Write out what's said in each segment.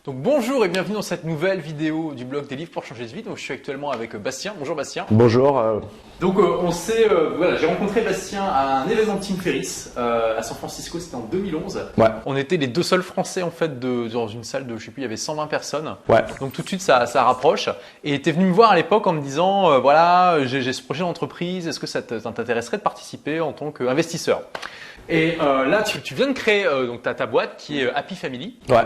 Donc bonjour et bienvenue dans cette nouvelle vidéo du blog des livres pour changer de vie. Donc je suis actuellement avec Bastien. Bonjour Bastien. Bonjour. Donc j'ai rencontré Bastien à un événement de Tim Ferriss à San Francisco, c'était en 2011. Ouais. On était les deux seuls Français en fait dans une salle de, je sais plus, il y avait 120 personnes. Ouais. Donc tout de suite ça rapproche. Et tu es venu me voir à l'époque en me disant voilà, j'ai ce projet d'entreprise, est-ce que ça t'intéresserait de participer en tant qu'investisseur? Et là tu viens de créer donc ta boîte qui est Happy Family. Ouais.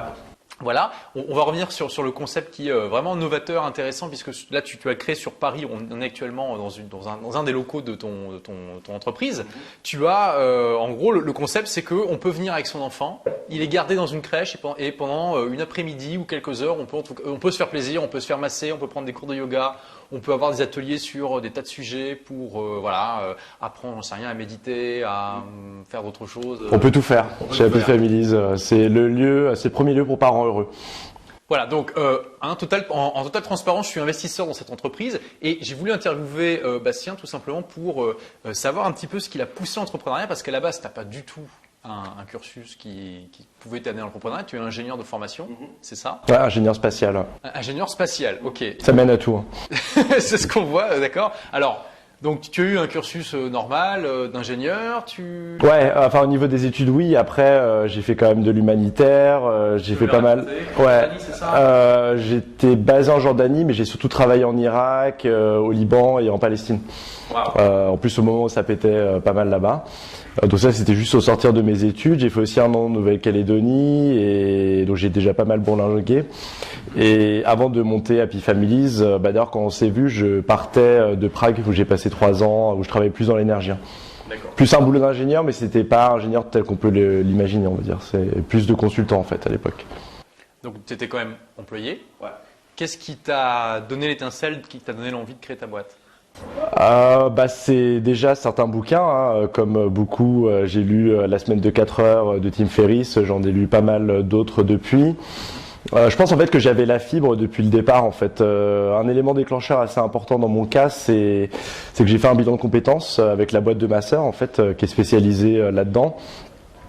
Voilà, on va revenir sur le concept qui est vraiment novateur, intéressant, puisque là tu as créé sur Paris, on est actuellement dans un des locaux de ton entreprise. Tu as, en gros, le concept c'est qu'on peut venir avec son enfant, il est gardé dans une crèche et pendant une après-midi ou quelques heures, on peut se faire plaisir, on peut se faire masser, on peut prendre des cours de yoga, on peut avoir des ateliers sur des tas de sujets pour apprendre, j'en sais rien, à méditer, à faire d'autres choses. On peut tout faire chez Happy Families. C'est le premier lieu pour parents heureux. Voilà, donc en totale transparence, je suis investisseur dans cette entreprise et j'ai voulu interviewer Bastien tout simplement pour savoir un petit peu ce qui l'a poussé à l'entrepreneuriat, parce qu'à la base, tu n'as pas du tout un cursus qui pouvait t'amener dans l'entrepreneuriat. Tu es ingénieur de formation, c'est ça? Ouais, ingénieur spatial. Ingénieur spatial, ok. Ça mène à tout. Hein. C'est ce qu'on voit, d'accord. Alors, donc tu as eu un cursus normal d'ingénieur, Ouais, enfin au niveau des études, oui. Après, j'ai fait quand même de l'humanitaire. J'ai fait pas mal. Ouais. C'est ça. J'étais basé en Jordanie, mais j'ai surtout travaillé en Irak, au Liban et en Palestine. Wow. En plus, au moment où ça pétait pas mal là-bas. Donc ça, c'était juste au sortir de mes études. J'ai fait aussi un an en Nouvelle-Calédonie et donc j'ai déjà pas mal bourlingué. Et avant de monter Happy Families, d'ailleurs quand on s'est vu, je partais de Prague où j'ai passé 3 ans, où je travaillais plus dans l'énergie. Plus un boulot d'ingénieur, mais c'était pas ingénieur tel qu'on peut l'imaginer, on va dire. C'est plus de consultant en fait à l'époque. Donc tu étais quand même employé. Ouais. Qu'est-ce qui t'a donné l'étincelle, qui t'a donné l'envie de créer ta boîte? C'est déjà certains bouquins, hein, comme beaucoup. J'ai lu La semaine de 4 heures de Tim Ferriss, j'en ai lu pas mal d'autres depuis. Je pense en fait que j'avais la fibre depuis le départ. En fait, un élément déclencheur assez important dans mon cas, c'est que j'ai fait un bilan de compétences avec la boîte de ma sœur, en fait, qui est spécialisée là-dedans.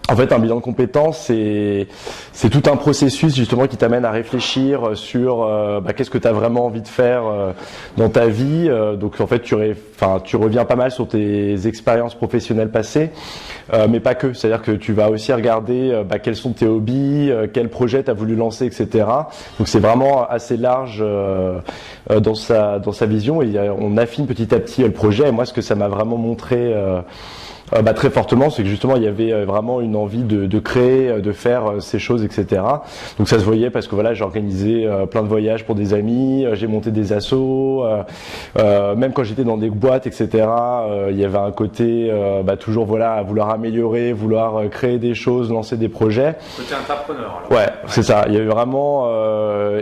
En fait, un bilan de compétences, c'est tout un processus justement qui t'amène à réfléchir sur qu'est-ce que tu as vraiment envie de faire dans ta vie. Donc en fait, tu reviens pas mal sur tes expériences professionnelles passées, mais pas que. C'est-à-dire que tu vas aussi regarder quels sont tes hobbies, quel projet tu as voulu lancer, etc. Donc c'est vraiment assez large dans sa vision, et on affine petit à petit le projet. Et moi, ce que ça m'a vraiment montré très fortement, c'est que justement il y avait vraiment une envie de créer, de faire ces choses, etc. Donc ça se voyait parce que voilà, j'ai organisé plein de voyages pour des amis, j'ai monté des assos, même quand j'étais dans des boîtes, etc. Il y avait un côté toujours voilà, à vouloir améliorer, vouloir créer des choses, lancer des projets. Côté entrepreneur. Alors. Ouais, c'est ça. Il y a eu vraiment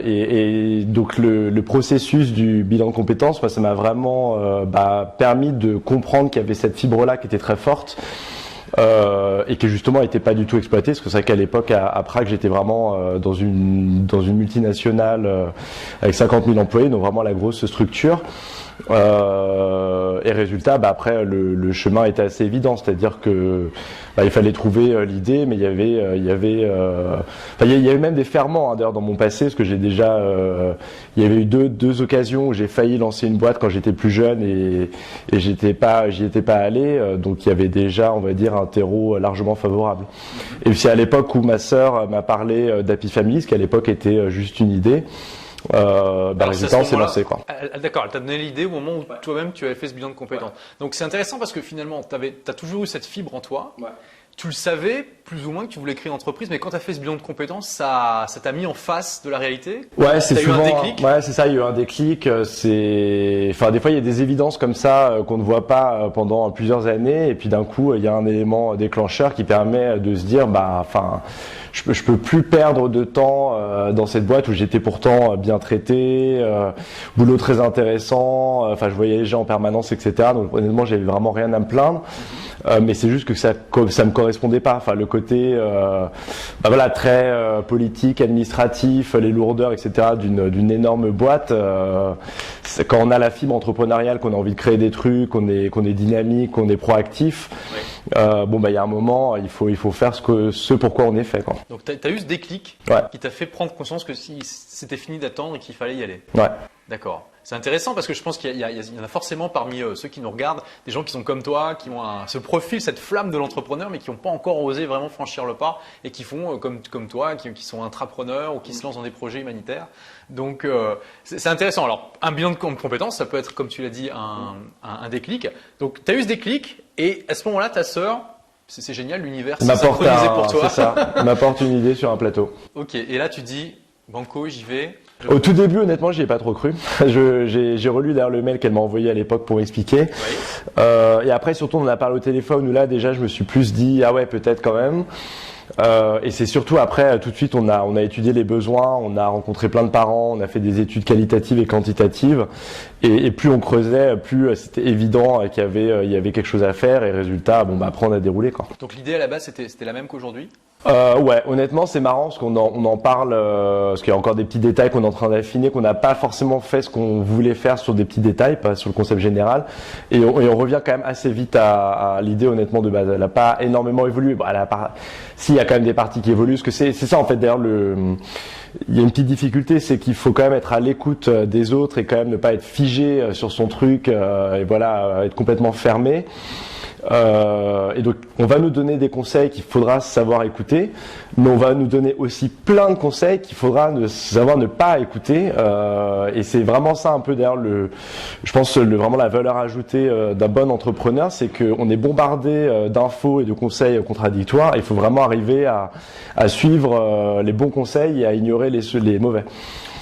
et donc le processus du bilan de compétences, moi ça m'a vraiment permis de comprendre qu'il y avait cette fibre-là qui était très forte. Et qui justement n'était pas du tout exploité, parce que c'est vrai qu'à l'époque à Prague j'étais vraiment dans une multinationale avec 50 000 employés, donc vraiment la grosse structure. Et résultat, après le chemin était assez évident, c'est-à-dire que il fallait trouver l'idée, mais il y avait même des ferments, hein, d'ailleurs dans mon passé, parce que j'ai déjà il y avait eu deux occasions où j'ai failli lancer une boîte quand j'étais plus jeune et j'y étais pas allé, donc il y avait déjà, on va dire, un terreau largement favorable. Et puis à l'époque où ma sœur m'a parlé d'Happy Families, qui à l'époque était juste une idée, résultat on s'est lancé quoi. D'accord, elle t'a donné l'idée au moment où toi-même tu avais fait ce bilan de compétences. Donc c'est intéressant parce que finalement t'as toujours eu cette fibre en toi. Ouais. Tu le savais plus ou moins que tu voulais créer une entreprise, mais quand tu as fait ce bilan de compétences, ça t'a mis en face de la réalité? Ouais, c'est souvent. Eu un déclic? Ouais, c'est ça, il y a eu un déclic. Des fois il y a des évidences comme ça qu'on ne voit pas pendant plusieurs années, et puis d'un coup il y a un élément déclencheur qui permet de se dire je peux plus perdre de temps dans cette boîte où j'étais pourtant bien traité, boulot très intéressant, je voyageais en permanence, etc. Donc honnêtement, j'avais vraiment rien à me plaindre. Mais c'est juste que ça me correspondait correspondait pas. Enfin, le côté, voilà, très politique, administratif, les lourdeurs, etc. d'une énorme boîte. Quand on a la fibre entrepreneuriale, qu'on a envie de créer des trucs, qu'on est dynamique, qu'on est proactif. Bon, il y a un moment, il faut faire ce pourquoi on est fait, quoi. Donc, t'as eu ce déclic qui t'a fait prendre conscience que c'était fini d'attendre et qu'il fallait y aller. Ouais. D'accord. C'est intéressant parce que je pense qu'il y en a forcément parmi ceux qui nous regardent des gens qui sont comme toi, qui ont ce profil, cette flamme de l'entrepreneur, mais qui n'ont pas encore osé vraiment franchir le pas et qui font comme toi, qui sont intrapreneurs ou qui se lancent dans des projets humanitaires. Donc, c'est intéressant. Alors, un bilan de compétences, ça peut être, comme tu l'as dit, un déclic. Donc, tu as eu ce déclic et à ce moment-là, ta sœur, c'est génial, l'univers s'est synchronisé pour toi. C'est ça, m'apporte une idée sur un plateau. Ok, et là, tu dis, banco, j'y vais. Au tout début, honnêtement, j'y ai pas trop cru. J'ai relu d'ailleurs le mail qu'elle m'a envoyé à l'époque pour m'expliquer. Oui. Et après, surtout, on en a parlé au téléphone où là, déjà, je me suis plus dit, ah ouais, peut-être quand même. Et c'est surtout après, tout de suite, on a étudié les besoins, on a rencontré plein de parents, on a fait des études qualitatives et quantitatives. Et plus on creusait, plus c'était évident qu'il y avait quelque chose à faire. Et résultat, après, on a déroulé, quoi. Donc l'idée à la base, c'était la même qu'aujourd'hui? Ouais, honnêtement, c'est marrant parce qu'on en parle, parce qu'il y a encore des petits détails qu'on est en train d'affiner, qu'on n'a pas forcément fait ce qu'on voulait faire sur des petits détails, pas sur le concept général. Et on revient quand même assez vite à l'idée, honnêtement, de base. Elle n'a pas énormément évolué. Bon, si, il y a quand même des parties qui évoluent, parce que c'est ça, en fait, d'ailleurs, il y a une petite difficulté, c'est qu'il faut quand même être à l'écoute des autres et quand même ne pas être figé sur son truc, et voilà, être complètement fermé. Et donc, on va nous donner des conseils qu'il faudra savoir écouter, mais on va nous donner aussi plein de conseils qu'il faudra savoir ne pas écouter. Et c'est vraiment ça un peu d'ailleurs je pense vraiment la valeur ajoutée d'un bon entrepreneur, c'est qu'on est bombardé d'infos et de conseils contradictoires. Et il faut vraiment arriver à suivre les bons conseils et à ignorer les mauvais.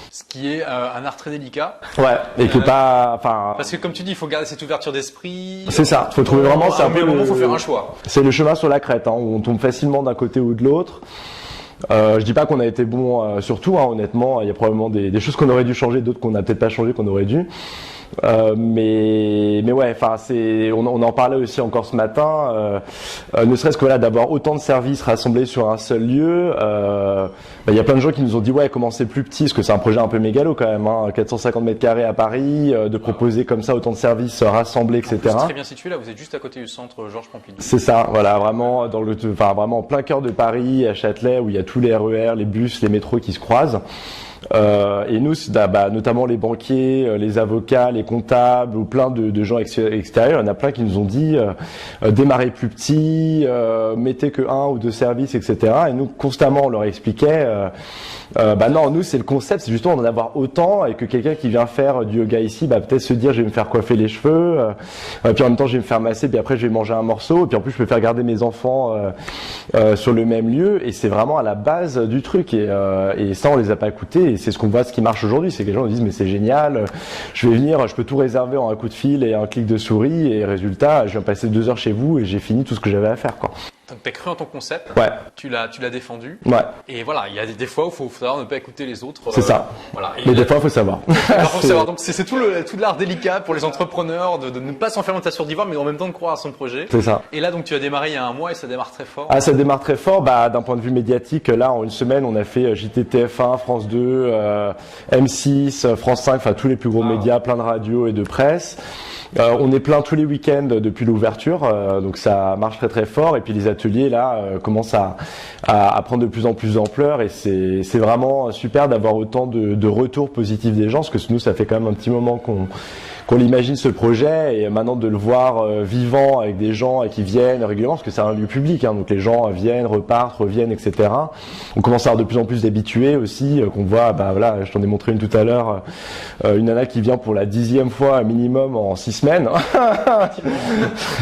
Ce qui est un art très délicat. Ouais, et que parce que comme tu dis, il faut garder cette ouverture d'esprit. C'est ça, il faut trouver vraiment ça. Il faut faire un choix. C'est le chemin sur la crête, où on tombe facilement d'un côté ou de l'autre. Je dis pas qu'on a été bon sur tout, honnêtement, il y a probablement des choses qu'on aurait dû changer, d'autres qu'on n'a peut-être pas changé, qu'on aurait dû. Mais ouais, on en parlait aussi encore ce matin, ne serait-ce que d'avoir autant de services rassemblés sur un seul lieu. Il y a plein de gens qui nous ont dit ouais, commencez plus petit, parce que c'est un projet un peu mégalo quand même, 450 mètres carrés à Paris, de proposer comme ça autant de services rassemblés, etc. C'est très bien situé là, vous êtes juste à côté du centre Georges Pompidou. C'est ça, voilà, vraiment vraiment en plein cœur de Paris, à Châtelet, où il y a tous les RER, les bus, les métros qui se croisent. Et nous, notamment les banquiers, les avocats, les comptables ou plein de gens extérieurs, il y en a plein qui nous ont dit démarrez plus petit, mettez que 1 ou 2 services, etc. Et nous, constamment, on leur expliquait non, nous, c'est le concept, c'est justement d'en avoir autant et que quelqu'un qui vient faire du yoga ici, peut-être se dire je vais me faire coiffer les cheveux, puis en même temps je vais me faire masser, puis après je vais manger un morceau, et puis en plus je peux faire garder mes enfants sur le même lieu. Et c'est vraiment à la base du truc. Et ça, on les a pas écoutés. Et c'est ce qu'on voit, ce qui marche aujourd'hui, c'est que les gens nous disent mais c'est génial, je vais venir, je peux tout réserver en un coup de fil et un clic de souris, et résultat, je viens passer 2 heures chez vous et j'ai fini tout ce que j'avais à faire, quoi. Donc tu as cru en ton concept, ouais. Tu l'as défendu, ouais. Et voilà, il y a des fois où il faut savoir ne pas écouter les autres. C'est ça. Voilà. Mais des fois, il faut savoir. Faut savoir. Donc c'est tout l'art délicat pour les entrepreneurs de ne pas s'enfermer dans ta tour d'ivoire, mais en même temps de croire à son projet. C'est ça. Et là, donc tu as démarré il y a 1 mois et ça démarre très fort. Ah, ça démarre très fort. D'un point de vue médiatique, là, en 1 semaine, on a fait JTTF1, France 2, M6, France 5, enfin tous les plus gros médias, plein de radios et de presse. On est plein tous les week-ends depuis l'ouverture, donc ça marche très très fort. Et puis les ateliers là commencent à prendre de plus en plus d'ampleur, et c'est vraiment super d'avoir autant de retours positifs des gens, parce que nous ça fait quand même un petit moment qu'on imagine ce projet, et maintenant de le voir vivant avec des gens qui viennent régulièrement, parce que c'est un lieu public, donc les gens viennent, repartent, reviennent, etc. On commence à avoir de plus en plus d'habitués aussi, qu'on voit, voilà, je t'en ai montré une tout à l'heure, une nana qui vient pour la 10e fois minimum en 6 semaines.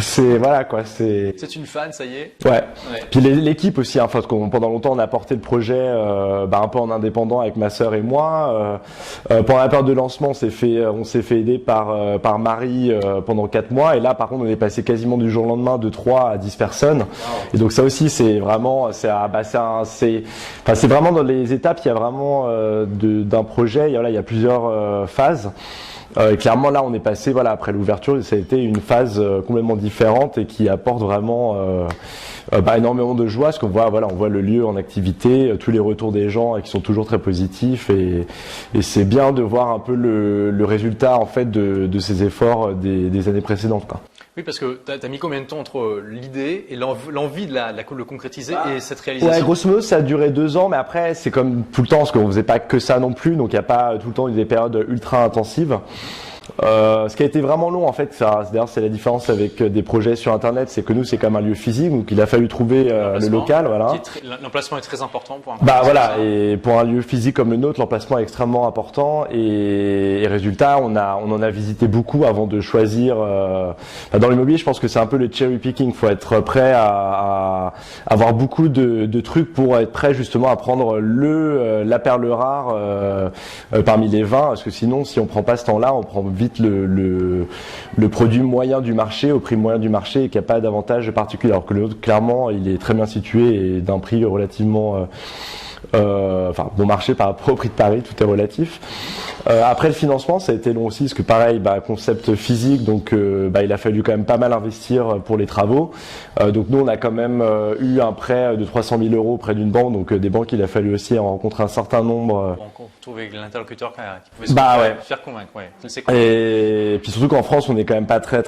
C'est voilà quoi, c'est une fan, ça y est. Ouais. Puis l'équipe aussi, parce qu'on pendant longtemps on a porté le projet un peu en indépendant avec ma sœur et moi. Pendant la période de lancement, on s'est fait aider par Marie pendant 4 mois, et là par contre on est passé quasiment du jour au lendemain de 3 à 10 personnes. Wow. Et donc ça aussi c'est vraiment c'est vraiment dans les étapes, il y a vraiment d'un projet, il y a plusieurs phases. Et clairement là on est passé après l'ouverture, ça a été une phase complètement différente et qui apporte vraiment énormément de joie, parce qu'on voit, voilà, on voit le lieu en activité, tous les retours des gens qui sont toujours très positifs, et c'est bien de voir un peu le résultat en fait de ces efforts des années précédentes, quoi. Oui, parce que t'as mis combien de temps entre l'idée et l'envie de le concrétiser et cette réalisation? Ouais, grosso modo, ça a duré 2 ans, mais après, c'est comme tout le temps, parce qu'on faisait pas que ça non plus, donc il n'y a pas tout le temps eu des périodes ultra intensives. Ce qui a été vraiment long en fait, d'ailleurs c'est la différence avec des projets sur internet, c'est que nous c'est comme un lieu physique, donc il a fallu trouver le local, voilà. L'emplacement est très important pour un voilà, et pour un lieu physique comme le nôtre, l'emplacement est extrêmement important, et résultat on en a visité beaucoup avant de choisir. Dans l'immobilier, je pense que c'est un peu le cherry picking, faut être prêt à avoir beaucoup de trucs pour être prêt justement à prendre la perle rare parmi les 20, parce que sinon si on prend pas ce temps-là, on prend vite le produit moyen du marché au prix moyen du marché et qui n'a pas d'avantage particulier, alors que l'autre clairement il est très bien situé et d'un prix relativement bon marché par rapport au prix de Paris, tout est relatif. Après le financement, ça a été long aussi, parce que pareil, concept physique, donc il a fallu quand même pas mal investir pour les travaux. Donc nous, on a quand même eu un prêt de 300 000 € auprès d'une banque, donc des banques, il a fallu aussi en rencontrer un certain nombre. On trouver l'interlocuteur qui pouvait se faire convaincre, ouais. C'est cool. Et puis surtout qu'en France, on n'est quand même pas très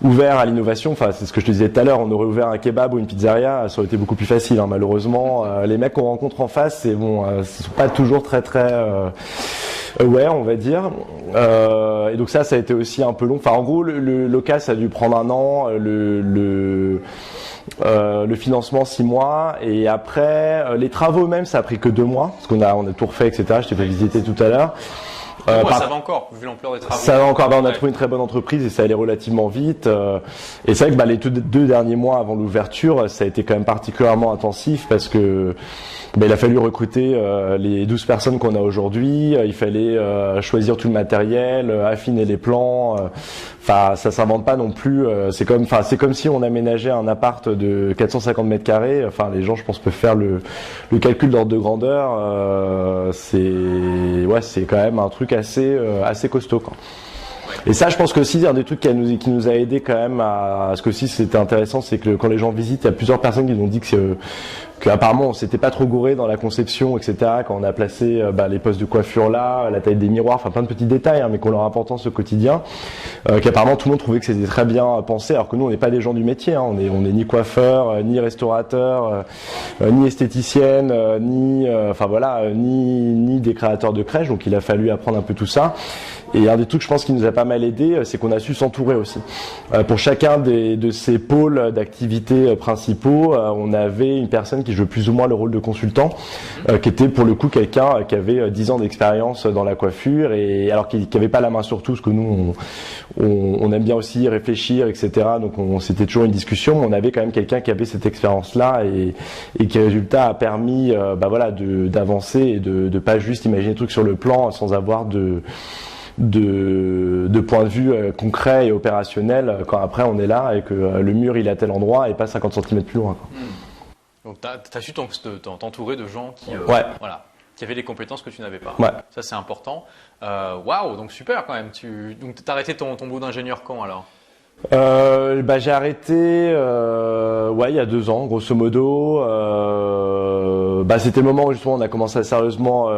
ouvert à l'innovation. Enfin, c'est ce que je te disais tout à l'heure, on aurait ouvert un kebab ou une pizzeria, ça aurait été beaucoup plus facile, hein, malheureusement. Les mecs qu'on rencontre en face, ce sont pas toujours très on va dire. Et donc ça a été aussi un peu long. Enfin, en gros, le local, ça a dû prendre 1 an. Le financement 6 mois, et après les travaux eux-mêmes, ça a pris que 2 mois, parce qu'on a tout refait, etc. Je t'ai fait visiter tout à l'heure. Ça va encore, vu l'ampleur des travaux. Ça va encore. On a trouvé une très bonne entreprise et ça allait relativement vite. Et c'est vrai que les 2 derniers mois avant l'ouverture, ça a été quand même particulièrement intensif, parce que il a fallu recruter les 12 personnes qu'on a aujourd'hui. Il fallait choisir tout le matériel, affiner les plans. Enfin, ça s'invente pas non plus. C'est comme si on aménageait un appart de 450 mètres carrés. Enfin, les gens, je pense, peuvent faire le calcul d'ordre de grandeur. C'est quand même un truc assez costaud, quoi. Et ça, je pense que aussi un des trucs qui nous a aidé quand même à ce que si c'était intéressant, c'est que quand les gens visitent, il y a plusieurs personnes qui nous ont dit qu'apparemment on s'était pas trop gouré dans la conception, etc. Quand on a placé les postes de coiffure là, la taille des miroirs, enfin plein de petits détails, mais qui ont leur importance au quotidien. Qu'apparemment tout le monde trouvait que c'était très bien pensé, alors que nous on n'est pas des gens du métier, hein. On est ni coiffeur, ni restaurateur, ni esthéticienne, ni des créateurs de crèches. Donc il a fallu apprendre un peu tout ça. Et un des trucs, je pense, qui nous a pas mal aidé, c'est qu'on a su s'entourer aussi. Pour chacun de ces pôles d'activités principaux, on avait une personne qui jouait plus ou moins le rôle de consultant, qui était pour le coup quelqu'un qui avait 10 ans d'expérience dans la coiffure, et alors qui avait pas la main sur tout, parce que nous, on aime bien aussi réfléchir, etc. Donc c'était toujours une discussion, mais on avait quand même quelqu'un qui avait cette expérience-là, et qui, résultat, a permis d'avancer et de pas juste imaginer des trucs sur le plan sans avoir de point de vue concret et opérationnel quand après on est là et que le mur il est à tel endroit et pas 50 cm plus loin, quoi. Donc tu as su t'entourer de gens qui avaient des compétences que tu n'avais pas. Ouais. Ça c'est important. Waouh, donc super quand même. Donc t'as arrêté ton boulot d'ingénieur quand alors? J'ai arrêté il y a 2 ans grosso modo. C'était le moment où justement on a commencé à sérieusement.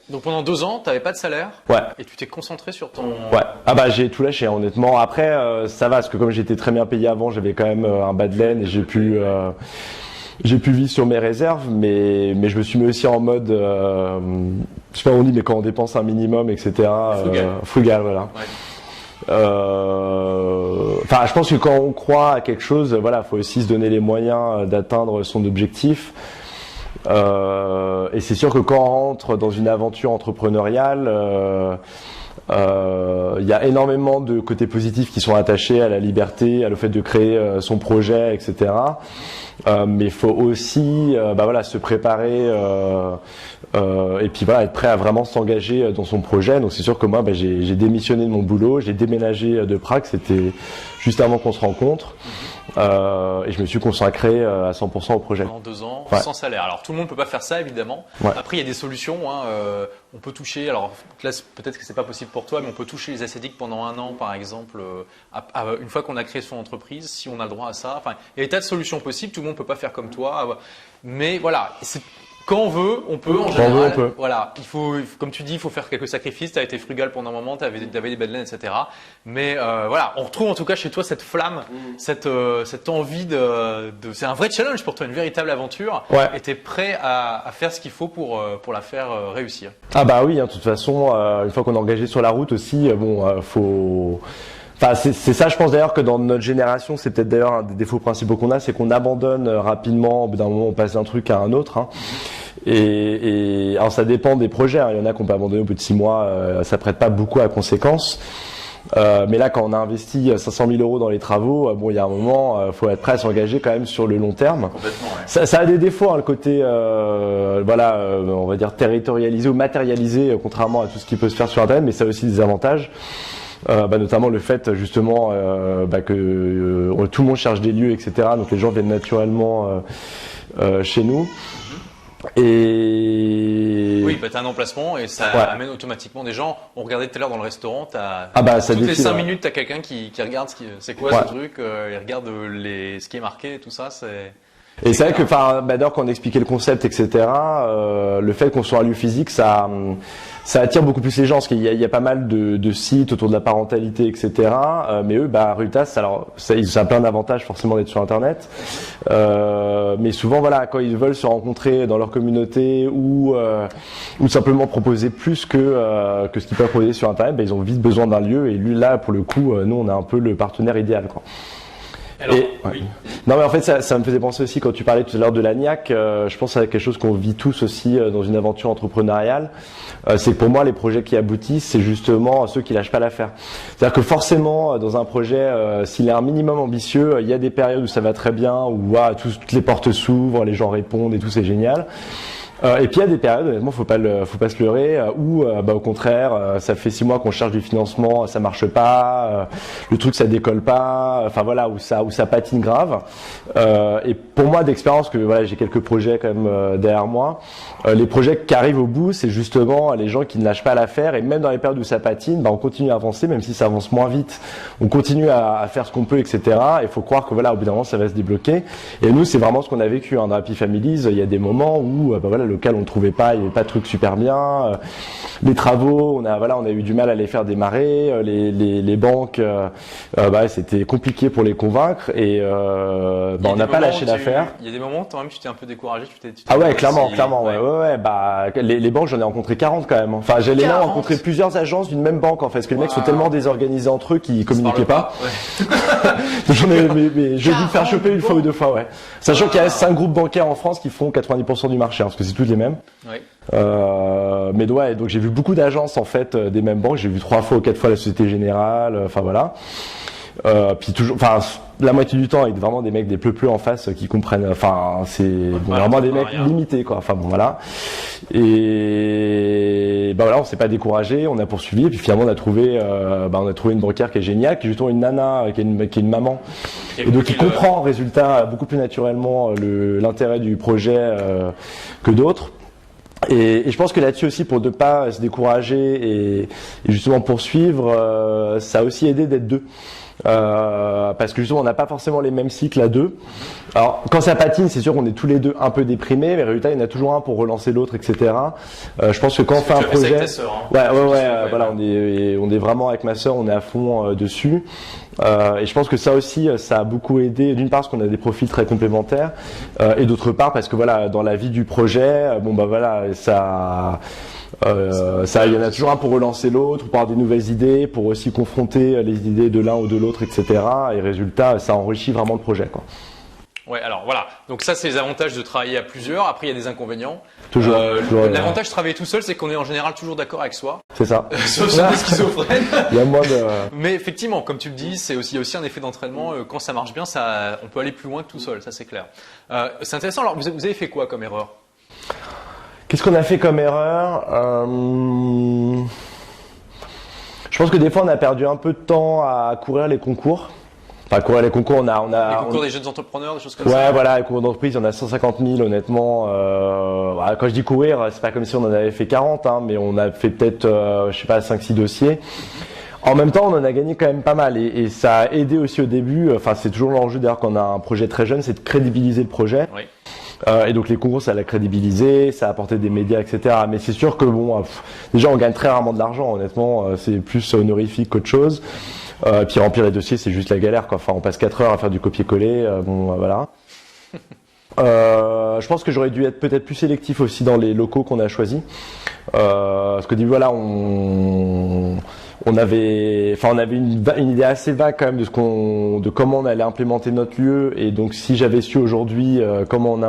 Donc pendant 2 ans, t'avais pas de salaire. Ouais. Et tu t'es concentré sur ton. Ouais. J'ai tout lâché, honnêtement. Après ça va, parce que comme j'étais très bien payé avant, j'avais quand même un bas de laine et j'ai pu vivre sur mes réserves, mais je me suis mis aussi en mode, je sais pas on dit, mais quand on dépense un minimum, etc. Frugal, voilà. Ouais. Je pense que quand on croit à quelque chose, faut aussi se donner les moyens d'atteindre son objectif. Et c'est sûr que quand on rentre dans une aventure entrepreneuriale, il y a énormément de côtés positifs qui sont attachés à la liberté, à le fait de créer son projet, etc. Mais il faut aussi se préparer et puis être prêt à vraiment s'engager dans son projet. Donc c'est sûr que moi j'ai démissionné de mon boulot, j'ai déménagé de Prague, c'était juste avant qu'on se rencontre. Et je me suis consacré à 100% au projet. Pendant 2 ans, Ouais. sans salaire. Alors tout le monde peut pas faire ça évidemment. Ouais. Après il y a des solutions. On peut toucher. Alors là peut-être que c'est pas possible pour toi, mais on peut toucher les ascétiques pendant 1 an par exemple. Une fois qu'on a créé son entreprise, si on a le droit à ça. Enfin, il y a des tas de solutions possibles. Tout le monde peut pas faire comme toi. Mais voilà, quand on veut, on peut. En général, on peut. voilà, comme tu dis, il faut faire quelques sacrifices. Tu as été frugal pendant un moment, tu avais des bad laines, etc. Mais voilà, on retrouve en tout cas chez toi cette flamme, cette envie c'est un vrai challenge pour toi, une véritable aventure. Ouais. Et tu es prêt à faire ce qu'il faut pour la faire réussir. Ah bah oui, hein, de toute façon, une fois qu'on est engagé sur la route aussi, faut... Enfin, c'est ça, je pense d'ailleurs que dans notre génération, c'est peut-être d'ailleurs un des défauts principaux qu'on a, c'est qu'on abandonne rapidement. Au bout d'un moment, on passe d'un truc à un autre. Hein. Et alors ça dépend des projets. Hein. Il y en a qu'on peut abandonner au bout de 6 mois. Ça prête pas beaucoup à conséquences. Mais là, quand on a investi 500 000 euros dans les travaux, bon, il y a un moment, faut être prêt à s'engager quand même sur le long terme. Complètement. Ouais. Ça a des défauts, hein, le côté, on va dire territorialisé ou matérialisé, contrairement à tout ce qui peut se faire sur Internet, mais ça a aussi des avantages. Notamment le fait justement que tout le monde cherche des lieux, etc. Donc les gens viennent naturellement chez nous. Et oui, t'as un emplacement et ça amène automatiquement des gens. On regardait tout à l'heure dans le restaurant, ça toutes les défile, 5 minutes, t'as quelqu'un qui regarde c'est quoi ce truc, il regarde ce qui est marqué et tout ça. Et c'est vrai que, d'ailleurs, quand on expliquait le concept, etc., le fait qu'on soit un lieu physique, ça attire beaucoup plus les gens, parce qu'il y a pas mal de sites autour de la parentalité, etc. Mais eux, Rutas, alors ça a plein d'avantages forcément d'être sur Internet. Mais souvent, voilà, quand ils veulent se rencontrer dans leur communauté ou simplement proposer plus que ce qu'ils peuvent proposer sur Internet, ils ont vite besoin d'un lieu. Et lui, là, pour le coup, nous, on est un peu le partenaire idéal, quoi. Alors, oui. Non, mais en fait, ça me faisait penser aussi quand tu parlais tout à l'heure de l'agnac. Je pense à quelque chose qu'on vit tous aussi dans une aventure entrepreneuriale. C'est que pour moi, les projets qui aboutissent, c'est justement ceux qui lâchent pas l'affaire. C'est-à-dire que forcément, dans un projet, s'il est un minimum ambitieux, il y a des périodes où ça va très bien, où toutes les portes s'ouvrent, les gens répondent et tout, c'est génial. Et puis il y a des périodes, honnêtement, faut pas se leurrer, où au contraire, ça fait 6 mois qu'on cherche du financement, ça marche pas, le truc ça décolle pas, enfin voilà, où ça patine grave. Et pour moi, d'expérience, que voilà, j'ai quelques projets quand même derrière moi, les projets qui arrivent au bout, c'est justement les gens qui ne lâchent pas l'affaire, et même dans les périodes où ça patine, on continue à avancer, même si ça avance moins vite, on continue à faire ce qu'on peut, etc. Il faut croire que voilà, au bout d'un moment, ça va se débloquer. Et nous, c'est vraiment ce qu'on a vécu dans Happy Families. Il y a des moments où le local on ne trouvait pas, il n'y avait pas de truc super bien. Les travaux, on a eu du mal à les faire démarrer. Les banques, c'était compliqué pour les convaincre et on n'a pas lâché l'affaire. Il y a des moments où tu t'es un peu découragé. Clairement. Les banques, j'en ai rencontré 40 quand même. Enfin, j'ai même rencontré plusieurs agences d'une même banque en fait, parce que les mecs sont tellement désorganisés entre eux qu'ils communiquaient pas. Ouais. J'ai dû me faire choper une fois ou 2 fois, ouais. Sachant qu'il y a 5 groupes bancaires en France qui font 90% du marché, parce que c'est tous les mêmes. Oui. Mais ouais, donc j'ai vu beaucoup d'agences en fait des mêmes banques. J'ai vu 3 fois ou 4 fois la Société Générale. Enfin voilà. Puis toujours, la moitié du temps avec vraiment des mecs des pleu en face qui comprennent. Enfin, c'est vraiment des mecs limités quoi. Enfin bon voilà. Et on s'est pas découragé, on a poursuivi. Et puis finalement on a trouvé une banquière qui est géniale, qui est justement une nana, qui est une maman. Et donc qui comprend, résultat, beaucoup plus naturellement l'intérêt du projet que d'autres. Et je pense que là-dessus aussi, pour ne pas se décourager et justement poursuivre, ça a aussi aidé d'être deux. Parce que justement on n'a pas forcément les mêmes cycles à deux. Alors quand ça patine, c'est sûr qu'on est tous les deux un peu déprimés, mais résultat il y en a toujours un pour relancer l'autre, etc. Je pense que quand on fait un projet, avec ta sœur, hein. Voilà, on est vraiment avec ma sœur, on est à fond dessus. Et je pense que ça aussi, ça a beaucoup aidé. D'une part parce qu'on a des profils très complémentaires, et d'autre part parce que voilà, dans la vie du projet, il y en a toujours un pour relancer l'autre, pour avoir des nouvelles idées, pour aussi confronter les idées de l'un ou de l'autre, etc. Et résultat, ça enrichit vraiment le projet, quoi. Ouais, alors voilà. Donc ça, c'est les avantages de travailler à plusieurs. Après, il y a des inconvénients. Toujours. L'avantage de travailler tout seul, c'est qu'on est en général toujours d'accord avec soi. C'est ça. Sauf sur des schizophrènes. Il y a moins de. Mais effectivement, comme tu le dis, il y a aussi un effet d'entraînement. Quand ça marche bien, on peut aller plus loin que tout seul. Ça, c'est clair. C'est intéressant. Alors, vous avez fait quoi comme erreur? Qu'est-ce qu'on a fait comme erreur? Je pense que des fois, on a perdu un peu de temps à courir les concours. Enfin, courir les concours, les concours des jeunes entrepreneurs, des choses comme ça. Ouais, voilà, les concours d'entreprise, il y en a 150 000, honnêtement. Voilà, quand je dis courir, c'est pas comme si on en avait fait 40, hein, mais on a fait peut-être, je sais pas, 5-6 dossiers. En même temps, on en a gagné quand même pas mal et ça a aidé aussi au début. Enfin, c'est toujours l'enjeu d'ailleurs quand on a un projet très jeune, c'est de crédibiliser le projet. Oui. Et donc les concours, ça l'a crédibilisé, ça a apporté des médias, etc. Mais c'est sûr que bon, déjà on gagne très rarement de l'argent, honnêtement, c'est plus honorifique qu'autre chose. Puis remplir les dossiers, c'est juste la galère, quoi. Enfin, on passe 4 heures à faire du copier-coller, voilà. Je pense que j'aurais dû être peut-être plus sélectif aussi dans les locaux qu'on a choisis, parce qu'au début, voilà, on avait une idée assez vague quand même de comment on allait implémenter notre lieu, et donc si j'avais su aujourd'hui comment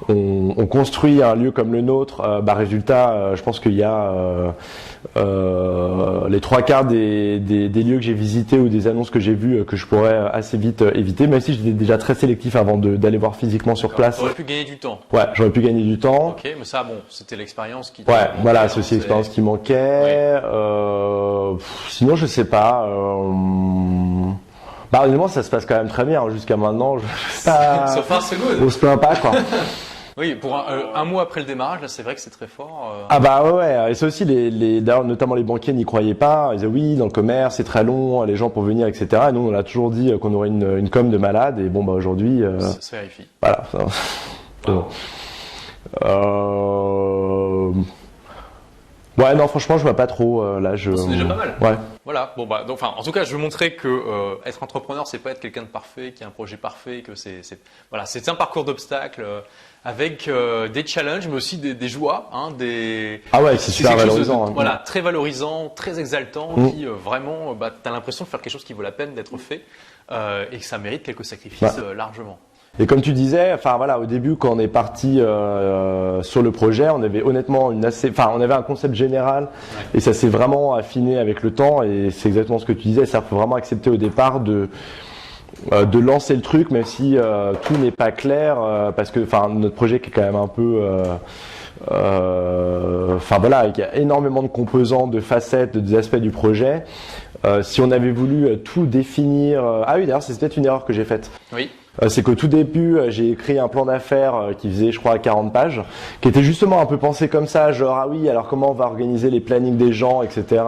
on construit un lieu comme le nôtre, résultat, je pense qu'il y a les 3/4 des lieux que j'ai visités ou des annonces que j'ai vues que je pourrais assez vite éviter, même si j'étais déjà très sélectif avant d'aller voir physiquement sur place. T'aurais pu gagner du temps. Ouais, j'aurais pu gagner du temps. Ok, mais ça, bon, c'était l'expérience qui. Ouais, voilà, c'est aussi l'expérience qui manquait. Ouais. Sinon, je sais pas. Honnêtement, ça se passe quand même très bien jusqu'à maintenant. So far, so good. On se plaint pas, quoi. Oui, pour un mois après le démarrage, là, c'est vrai que c'est très fort. Ouais. Et ça aussi, d'ailleurs, notamment les banquiers n'y croyaient pas. Ils disaient oui, dans le commerce, c'est très long, les gens pour venir, etc. Et nous, on a toujours dit qu'on aurait une com de malade. Et bon, aujourd'hui. Ça se vérifie. Voilà. Ouais, non, franchement, je vois pas trop. Là, c'est déjà pas mal. Ouais. Voilà. Bon, donc, en tout cas, je veux montrer que être entrepreneur, c'est pas être quelqu'un de parfait, qui a un projet parfait, que voilà, c'est un parcours d'obstacles avec des challenges, mais aussi des joies, hein, Ah ouais, c'est super valorisant. Voilà, très valorisant, très exaltant, qui vraiment, t'as l'impression de faire quelque chose qui vaut la peine d'être fait et que ça mérite quelques sacrifices largement. Et comme tu disais, enfin voilà, au début quand on est parti sur le projet, on avait honnêtement on avait un concept général et ça s'est vraiment affiné avec le temps et c'est exactement ce que tu disais, ça faut vraiment accepter au départ de lancer le truc même si tout n'est pas clair parce que notre projet qui est quand même un peu il y a énormément de composants, de facettes, des aspects du projet. Si on avait voulu tout définir, oui d'ailleurs c'est peut-être une erreur que j'ai faite. Oui. C'est qu'au tout début, j'ai écrit un plan d'affaires qui faisait, je crois, 40 pages, qui était justement un peu pensé comme ça, genre ah oui, alors comment on va organiser les plannings des gens, etc.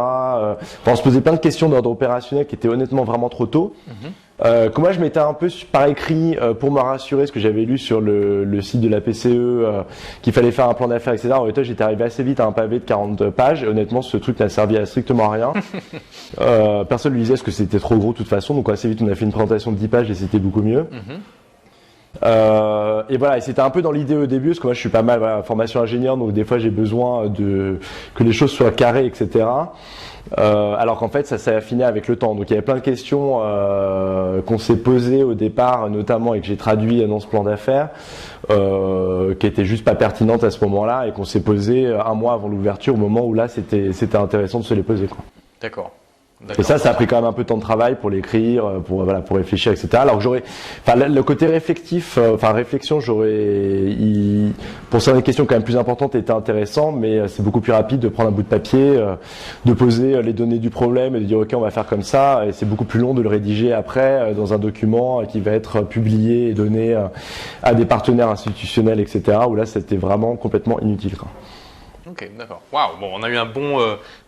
On se posait plein de questions d'ordre opérationnel qui étaient honnêtement vraiment trop tôt. Que moi je mettais un peu par écrit pour me rassurer, ce que j'avais lu sur le site de la PCE, qu'il fallait faire un plan d'affaires, etc. En fait, j'étais arrivé assez vite à un pavé de 40 pages et honnêtement ce truc n'a servi à strictement rien. Personne lui disait ce que c'était trop gros de toute façon, donc assez vite on a fait une présentation de 10 pages et c'était beaucoup mieux. Et voilà, et c'était un peu dans l'idée au début, parce que moi je suis pas mal formation ingénieur, donc des fois j'ai besoin que les choses soient carrées, etc. Alors qu'en fait ça s'est affiné avec le temps. Donc il y avait plein de questions qu'on s'est posées au départ, notamment et que j'ai traduit dans ce plan d'affaires, qui étaient juste pas pertinentes à ce moment-là et qu'on s'est posé un mois avant l'ouverture, au moment où là c'était intéressant de se les poser, quoi. D'accord. Et ça a pris quand même un peu de temps de travail pour l'écrire, pour réfléchir, etc. Alors que le côté réflexion, pour certaines questions quand même plus importantes, était intéressant, mais c'est beaucoup plus rapide de prendre un bout de papier, de poser les données du problème et de dire ok, on va faire comme ça, et c'est beaucoup plus long de le rédiger après dans un document qui va être publié et donné à des partenaires institutionnels, etc. Où là, c'était vraiment complètement inutile, quoi. Ok, d'accord. Waouh, bon, on a eu un bon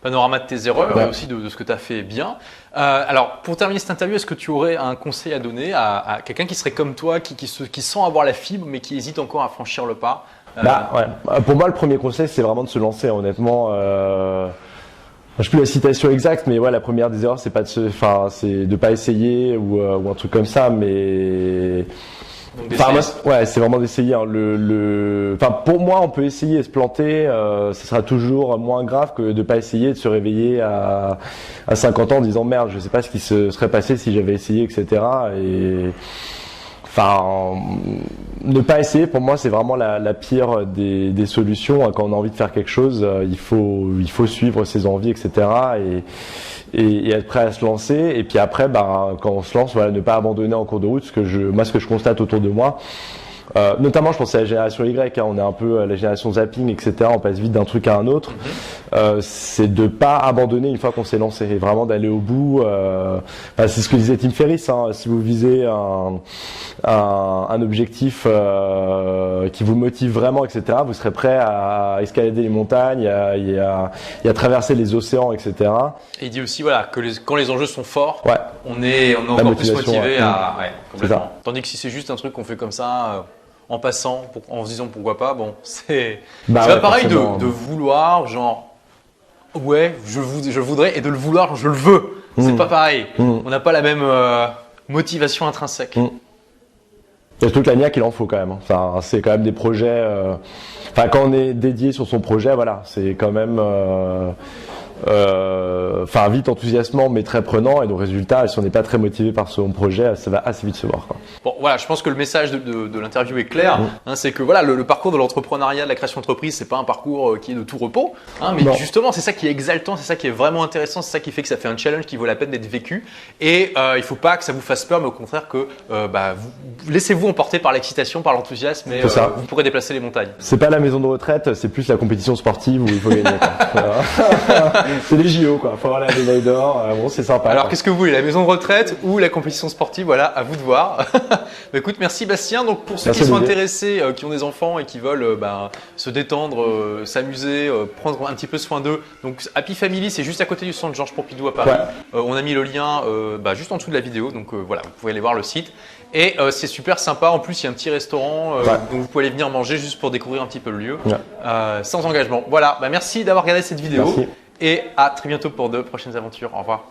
panorama de tes erreurs et aussi de ce que tu as fait bien. Alors, pour terminer cette interview, est-ce que tu aurais un conseil à donner à quelqu'un qui serait comme toi, qui sent avoir la fibre, mais qui hésite encore à franchir le pas? Pour moi, le premier conseil, c'est vraiment de se lancer, honnêtement. Je sais plus la citation exacte, mais ouais, la première des erreurs, c'est de pas essayer ou un truc comme ça, mais... c'est vraiment d'essayer. Pour moi, on peut essayer et se planter. Ce sera toujours moins grave que de pas essayer, de se réveiller à 50 ans en disant merde, je sais pas ce qui se serait passé si j'avais essayé, etc. Et ne pas essayer, pour moi, c'est vraiment la pire des solutions. Quand on a envie de faire quelque chose, il faut suivre ses envies, etc. Et être prêt à se lancer. Et puis après, quand on se lance, ne pas abandonner en cours de route. Ce que je constate autour de moi, Notamment, je pense à la génération Y, hein, on est un peu à la génération zapping, etc. On passe vite d'un truc à un autre. C'est de pas abandonner une fois qu'on s'est lancé et vraiment d'aller au bout. C'est ce que disait Tim Ferriss. Hein, si vous visez un objectif qui vous motive vraiment, etc., vous serez prêt à escalader les montagnes, et à traverser les océans, etc. Et il dit aussi voilà, que quand les enjeux sont forts, Ouais. on est encore plus motivé à… Ouais, complètement. ça. Tandis que si c'est juste un truc qu'on fait comme ça, en passant, en se disant pourquoi pas, bon, c'est Bah pas ouais, pareil forcément. de vouloir, genre, ouais, je voudrais, et de le vouloir, je le veux. C'est pas pareil. On n'a pas la même motivation intrinsèque. Et surtout que la niaque, il en faut quand même. Enfin, c'est quand même des projets. Enfin, quand on est dédié sur son projet, voilà, c'est quand même. Enfin, vite enthousiasmant, mais très prenant. Et nos résultats, si on n'est pas très motivé par son projet, ça va assez vite se voir, quoi. Bon, voilà, je pense que le message de l'interview est clair. Hein, c'est que voilà, le parcours de l'entrepreneuriat, de la création d'entreprise, c'est pas un parcours qui est de tout repos. Hein, mais Non. justement, c'est ça qui est exaltant, c'est ça qui est vraiment intéressant, c'est ça qui fait que ça fait un challenge qui vaut la peine d'être vécu. Et il faut pas que ça vous fasse peur, mais au contraire que laissez-vous emporter par l'excitation, par l'enthousiasme, et C'est ça. vous pourrez déplacer les montagnes. C'est pas la maison de retraite, c'est plus la compétition sportive où il faut gagner, quoi. Voilà. C'est les JO, quoi. Faut avoir la médaille d'or. Bon, c'est sympa. Alors, quoi. qu'est-ce que vous voulez, la maison de retraite ou la compétition sportive? Voilà, à vous de voir. Bah, écoute, merci Bastien. Donc, pour ceux Merci, qui sont Olivier. intéressés, qui ont des enfants et qui veulent se détendre, s'amuser, prendre un petit peu soin d'eux, donc Happy Family, c'est juste à côté du centre Georges Pompidou à Paris. On a mis le lien juste en dessous de la vidéo, donc voilà, vous pouvez aller voir le site. Et c'est super sympa. En plus, il y a un petit restaurant dont vous pouvez aller venir manger juste pour découvrir un petit peu le lieu, sans engagement. Voilà, merci d'avoir regardé cette vidéo. Merci. Et à très bientôt pour de prochaines aventures. Au revoir.